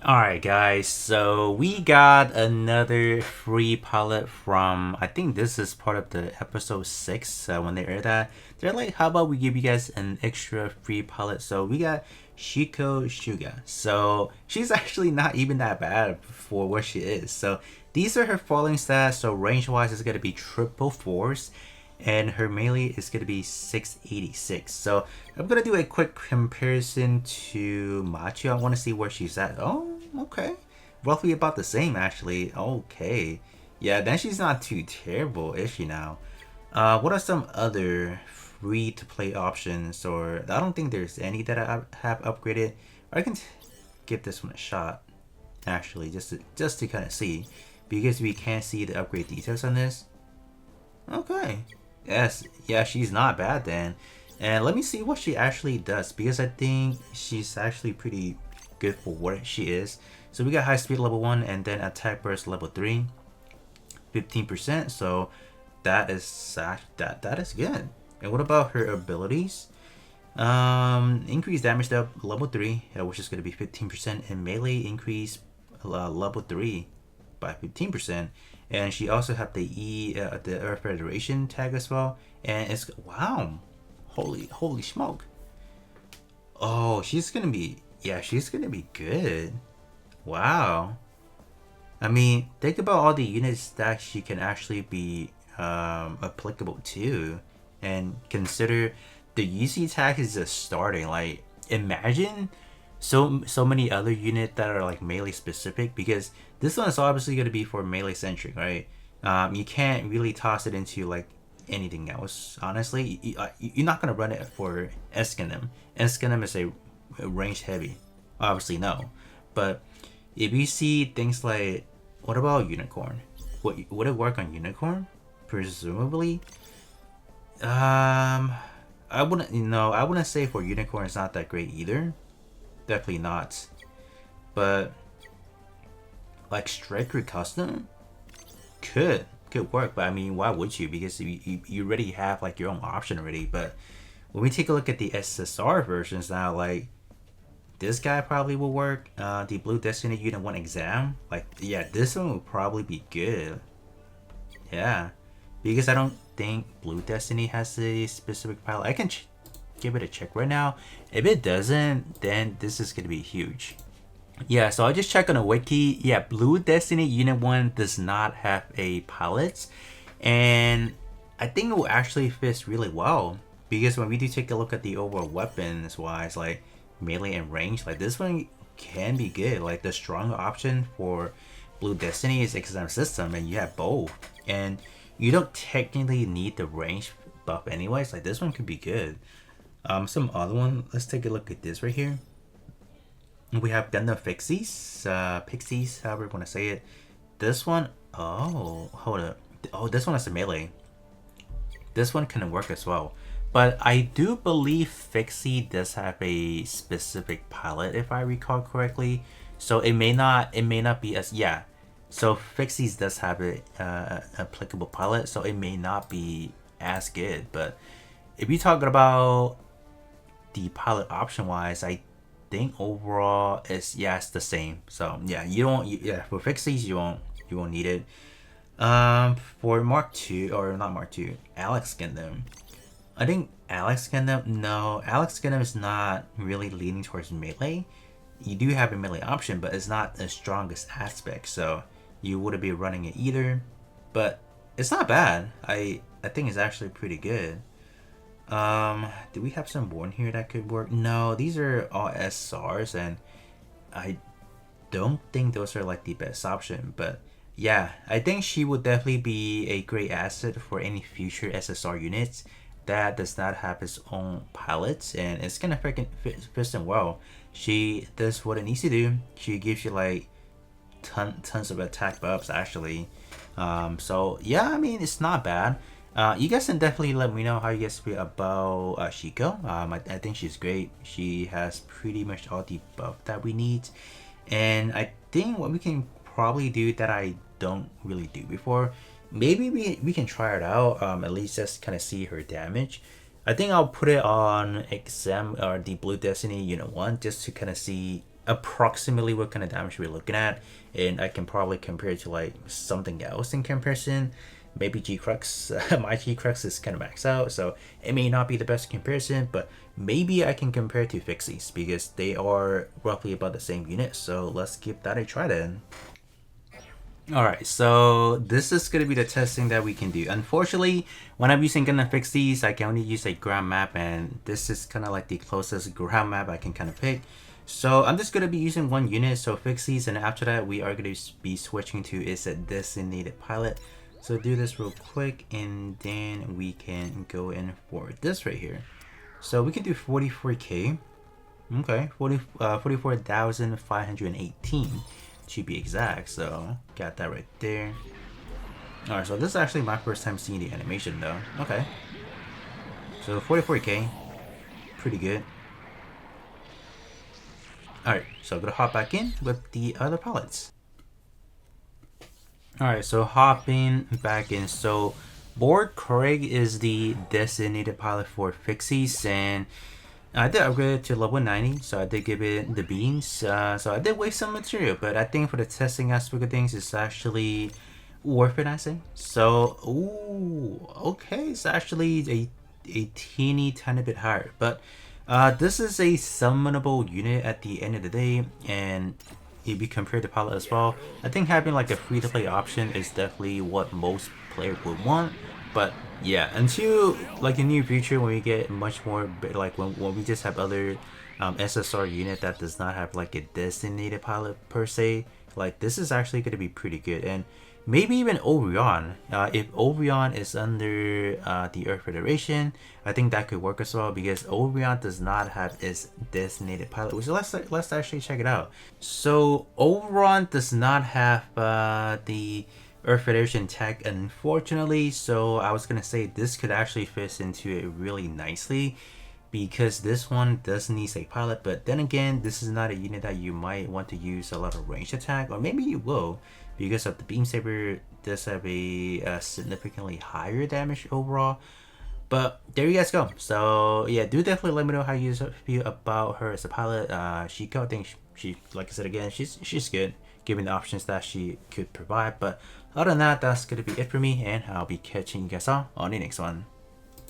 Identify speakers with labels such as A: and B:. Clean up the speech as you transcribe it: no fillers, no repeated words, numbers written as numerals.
A: Alright guys, so we got another free pilot from, I think this is part of the episode 6 when they air that. They're like, how about we give you guys an extra free pilot? So we got Shiiko Suga. So she's actually not even that bad for what she is. So these are her falling stats. So range wise it's going to be triple force. And her melee is going to be 686. So I'm going to do a quick comparison to Machi. I want to see where she's at. Oh, okay. Roughly about the same, actually. Okay. Yeah, then she's not too terrible, is she now? What are some other free-to-play options? Or I don't think there's any that I have upgraded. I can give this one a shot, actually, just to kind of see. Because we can't see the upgrade details on this. Okay. Yes, yeah, she's not bad then. And let me see what she actually does, because I think she's actually pretty good for what she is. So we got high speed level 1 and then attack burst level 3, 15%. So that is that is good. And what about her abilities? Increase damage to level 3, which is going to be 15%, and melee increase level 3 by 15%. And she also have the the Earth Federation tag as well. And it's wow, holy smoke. Oh, she's gonna be, yeah, she's gonna be good. Wow. I mean, think about all the units that she can actually be applicable to, and consider the UC tag is just starting. Like, imagine so many other units that are like melee specific, because this one is obviously going to be for melee centric, right? You can't really toss it into like anything else, honestly. You're not going to run it for Escanum. Escanum is a range heavy, obviously. No, but if you see things like, what about Unicorn? Would it work on Unicorn? Presumably. I wouldn't, I wouldn't say for Unicorn it's not that great either. Definitely not. But like Striker Custom could work, but I mean, why would you? Because you already have like your own option already. But when we take a look at the SSR versions now, like this guy probably will work. The Blue Destiny Unit 1 exam, like, yeah, this one will probably be good. Yeah, because I don't think Blue Destiny has a specific pilot. I can give it a check right now. If it doesn't, then this is gonna be huge. Yeah, so I just checked on the wiki. Yeah, Blue Destiny Unit 1 does not have a pilot, and I think it will actually fit really well, because when we do take a look at the overall weapons wise, like melee and range, like this one can be good. Like the strong option for Blue Destiny is exam system, and you have both, and you don't technically need the range buff anyways. Like this one could be good. Some other one, let's take a look at this right here. We have Gundam Pixies, however you want to say it. This one, oh, hold up. Oh, this one is a melee. This one can work as well. But I do believe Fixie does have a specific pilot, if I recall correctly. So it may not be as, yeah. So Fixie's does have a applicable pilot, so it may not be as good. But if you're talking about the pilot option wise, I think overall it's the same. So yeah, for Fixies you won't need it. For Mark 2, or not Mark 2, Alex Gundam, I think Alex Gundam is not really leaning towards melee. You do have a melee option, but it's not the strongest aspect, so you wouldn't be running it either. But it's not bad. I think it's actually pretty good. Do we have some Born here that could work? No, these are all SRs, and I don't think those are like the best option. But yeah, I think she would definitely be a great asset for any future SSR units that does not have its own pilots, and it's gonna freaking fit them well. She does what it needs to do. She gives you like tons of attack buffs actually. So yeah, I mean, it's not bad. You guys can definitely let me know how you guys feel about Shiiko. I think she's great. She has pretty much all the buff that we need, and I think what we can probably do that I don't really do before, maybe we can try it out. At least just kind of see her damage. I think I'll put it on exam or the Blue Destiny Unit 1 just to kind of see approximately what kind of damage we're looking at, and I can probably compare it to like something else in comparison. Maybe G-Crux, my G-Crux is kind of maxed out, so it may not be the best comparison, but maybe I can compare it to Fixies because they are roughly about the same unit, so let's give that a try then. Alright, so this is going to be the testing that we can do. Unfortunately, when I'm using Gonna Fix These, I can only use a ground map, and this is kind of like the closest ground map I can kind of pick. So I'm just going to be using one unit, so Fix These, and after that we are going to be switching to is a designated pilot. So do this real quick, and then we can go in for this right here. So we can do 44k. Okay, 44,518 to be exact, so got that right there. Alright, so this is actually my first time seeing the animation though. Okay, so 44k, pretty good. Alright, so I'm gonna hop back in with the other pilots. Alright, so hopping back in. So Board Craig is the designated pilot for Fixies, and I did upgrade it to level 90, so I did give it the beans. So I did waste some material, but I think for the testing aspect of things, it's actually worth it, I say. So, ooh, okay, it's actually a teeny tiny bit higher, but this is a summonable unit at the end of the day, and if you compare the pilot as well, I think having like a free-to-play option is definitely what most players would want. But yeah, until like the near future, when we get much more, like when we just have other SSR unit that does not have like a designated pilot per se, like this is actually going to be pretty good. And maybe even Orion, if Orion is under the Earth Federation, I think that could work as well, because Orion does not have its designated pilot, which let's actually check it out. So Orion does not have the Earth Federation tech, unfortunately, so I was gonna say this could actually fit into it really nicely, because this one does need a pilot, but then again, this is not a unit that you might want to use a lot of ranged attack, or maybe you will, because of the Beam Saber does have a significantly higher damage overall. But there you guys go. So yeah, do definitely let me know how you feel about her as a pilot. Shiiko, I think she, like I said again, she's good, given the options that she could provide. But other than that, that's gonna be it for me, and I'll be catching you guys all on the next one.